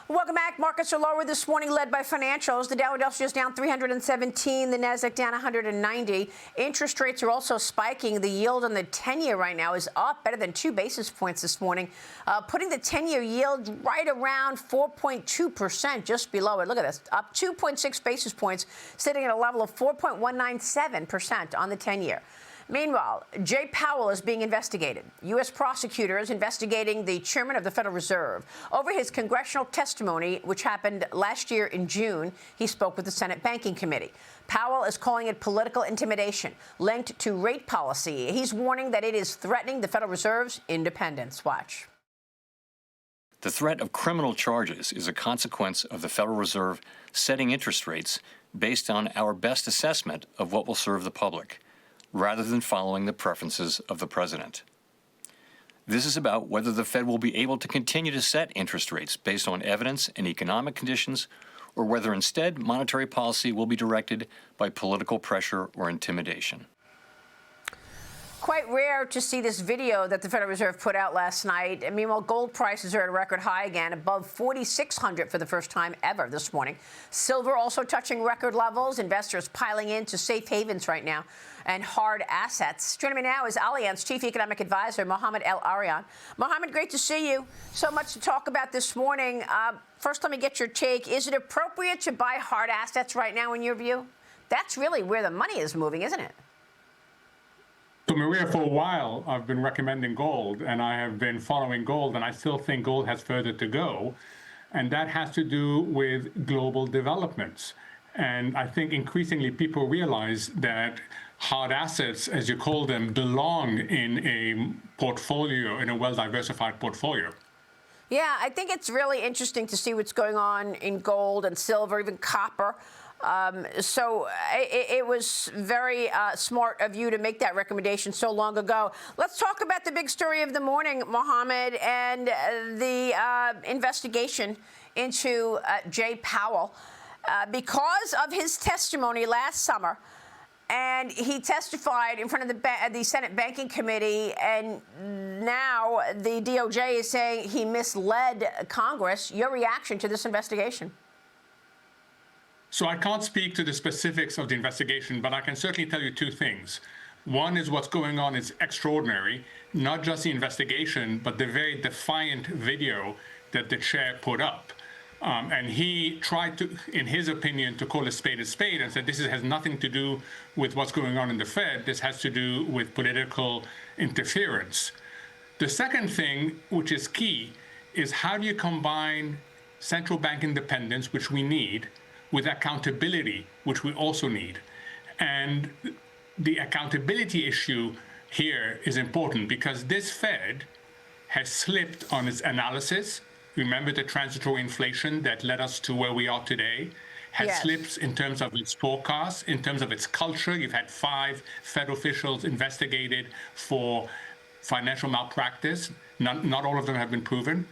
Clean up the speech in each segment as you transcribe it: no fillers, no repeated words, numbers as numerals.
Welcome back. Markets are lower this morning, led by financials. The Dow Industrial is down 317, the Nasdaq down 190. Interest rates are also spiking. The yield on the 10-year right now is up better than 2 basis points this morning, putting the 10-year yield right around 4.2%, just below it. Look at this, up 2.6 basis points, sitting at a level of 4.197% on the 10-year. Meanwhile, Jay Powell is being investigated. U.S. prosecutors investigating the chairman of the Federal Reserve over his congressional testimony, which happened last year in June. He spoke with the Senate Banking Committee. Powell is calling it political intimidation linked to rate policy. He's warning that it is threatening the Federal Reserve's independence. Watch. The threat of criminal charges is a consequence of the Federal Reserve setting interest rates based on our best assessment of what will serve the public, rather than following the preferences of the president. This is about whether the Fed will be able to continue to set interest rates based on evidence and economic conditions, or whether instead monetary policy will be directed by political pressure or intimidation. Quite rare to see this video that the Federal Reserve put out last night. And meanwhile, gold prices are at a record high again, above 4,600 for the first time ever this morning. Silver also touching record levels. Investors piling into safe havens right now and hard assets. Joining me now is Allianz Chief Economic Advisor Mohamed El-Erian. Mohamed, great to see you. So much to talk about this morning. First, let me get your take. Is it appropriate to buy hard assets right now in your view? That's really where the money is moving, isn't it? So, Maria, for a while, I've been recommending gold, and I have been following gold, and I still think gold has further to go. And that has to do with global developments. And I think increasingly people realize that hard assets, as you call them, belong in a portfolio, in a well-diversified portfolio. Yeah, I think it's really interesting to see what's going on in gold and silver, even copper. So it was very smart of you to make that recommendation so long ago. Let's talk about the big story of the morning, Mohamed, and the investigation into Jay Powell. Because of his testimony last summer, and he testified in front of the Senate Banking Committee, and now the DOJ is saying he misled Congress. Your reaction to this investigation? So I can't speak to the specifics of the investigation, but I can certainly tell you two things. One is what's going on is extraordinary, not just the investigation, but the very defiant video that the chair put up. And he tried to, in his opinion, to call a spade and said this has nothing to do with what's going on in the Fed. This has to do with political interference. The second thing, which is key, is how do you combine central bank independence, which we need, with accountability, which we also need. And the accountability issue here is important because this Fed has slipped on its analysis. Remember the transitory inflation that led us to where we are today? Has slipped in terms of its forecasts, in terms of its culture. You've had 5 federal officials investigated for financial malpractice. Not all of them have been proven.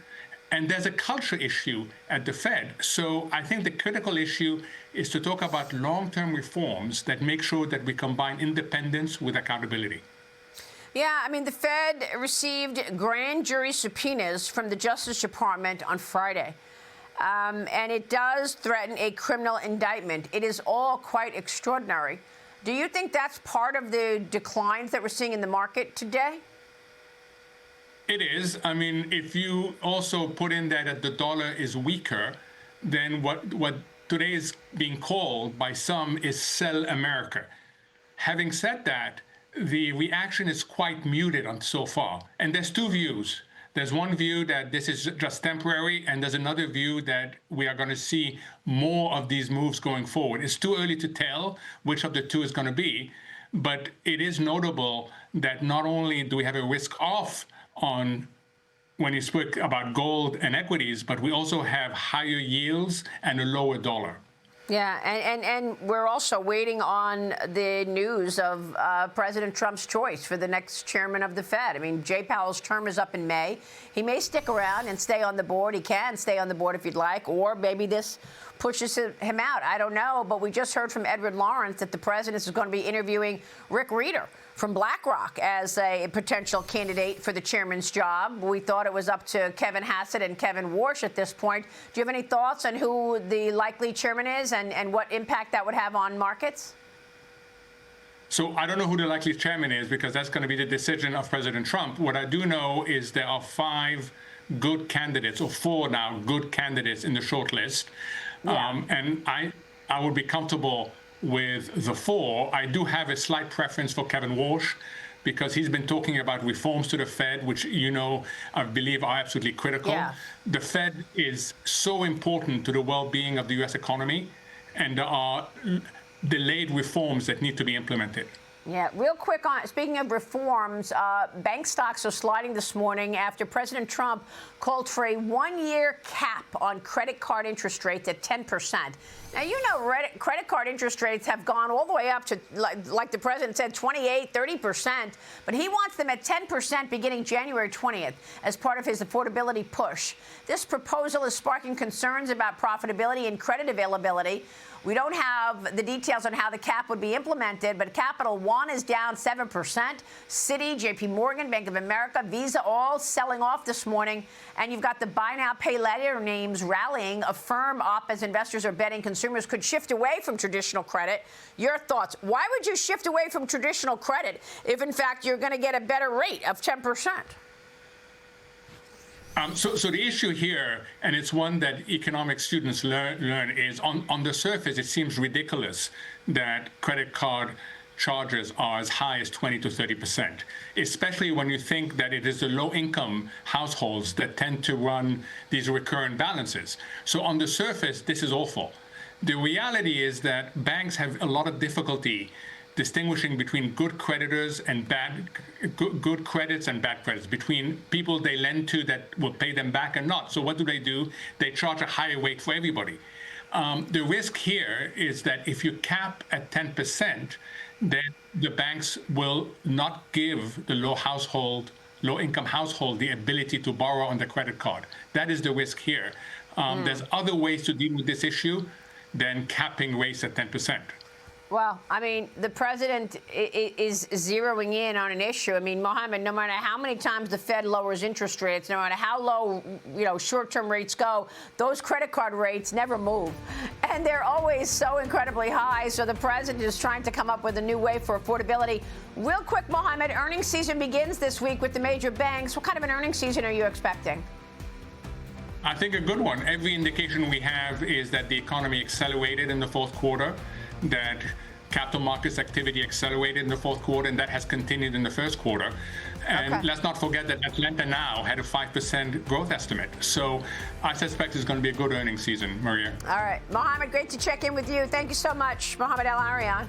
And there's a culture issue at the Fed. So I think the critical issue is to talk about long-term reforms that make sure that we combine independence with accountability. Yeah, I mean, the Fed received grand jury subpoenas from the Justice Department on Friday. And it does threaten a criminal indictment. It is all quite extraordinary. Do you think that's part of the declines that we're seeing in the market today? It is. I mean, if you also put in that the dollar is weaker, then what today is being called by some is sell America. Having said that, the reaction is quite muted on so far. And there's two views. There's one view that this is just temporary, and there's another view that we are going to see more of these moves going forward. It's too early to tell which of the two is going to be, but it is notable that not only do we have a risk off on when you speak about gold and equities, but we also have higher yields and a lower dollar. Yeah, and we're also waiting on the news of President Trump's choice for the next chairman of the Fed. I mean, Jay Powell's term is up in May. He may stick around and stay on the board. He can stay on the board if you'd like, or maybe this pushes him out. I don't know, but we just heard from Edward Lawrence that the president is going to be interviewing Rick Reeder from BlackRock as a potential candidate for the chairman's job. We thought it was up to Kevin Hassett and Kevin Warsh at this point. Do you have any thoughts on who the likely chairman is and what impact that would have on markets? So I don't know who the likely chairman is because that's going to be the decision of President Trump. What I do know is there are 5 good candidates, or 4 now good candidates in the short list. Yeah. And I would be comfortable with the 4. I do have a slight preference for Kevin Warsh because he's been talking about reforms to the Fed, which, I believe are absolutely critical. Yeah. The Fed is so important to the well-being of the U.S. economy, and there are delayed reforms that need to be implemented. Yeah, real quick on, speaking of reforms, bank stocks are sliding this morning after President Trump called for a 1-year cap on credit card interest rates at 10%. Now, credit card interest rates have gone all the way up to, like the president said, 28, 30%, but he wants them at 10% beginning January 20th as part of his affordability push. This proposal is sparking concerns about profitability and credit availability. We don't have the details on how the cap would be implemented, but Capital One is down 7%. Citi, JP Morgan, Bank of America, Visa, all selling off this morning. And you've got the buy now, pay later names rallying, a firm up as investors are betting consumers could shift away from traditional credit. Your thoughts? Why would you shift away from traditional credit if, in fact, you're going to get a better rate of 10%? So the issue here, and it's one that economic students learn is on the surface, it seems ridiculous that credit card charges are as high as 20 to 30%, especially when you think that it is the low-income households that tend to run these recurrent balances. So on the surface, this is awful. The reality is that banks have a lot of difficulty distinguishing between good creditors and good credits and bad credits, between people they lend to that will pay them back and not. So what do? They charge a higher rate for everybody. The risk here is that if you cap at 10%, then the banks will not give the low-income household the ability to borrow on the credit card. That is the risk here. There's other ways to deal with this issue than capping rates at 10%. Well, I mean, the president is zeroing in on an issue. I mean, Mohamed, no matter how many times the Fed lowers interest rates, no matter how low, short-term rates go, those credit card rates never move. And they're always so incredibly high. So the president is trying to come up with a new way for affordability. Real quick, Mohamed, earnings season begins this week with the major banks. What kind of an earnings season are you expecting? I think a good one. Every indication we have is that the economy accelerated in the fourth quarter, that capital markets activity accelerated in the fourth quarter, and that has continued in the first quarter. And let's not forget that Atlanta now had a 5% growth estimate. So I suspect it's going to be a good earnings season, Maria. All right. Mohamed, great to check in with you. Thank you so much, Mohamed El-Erian.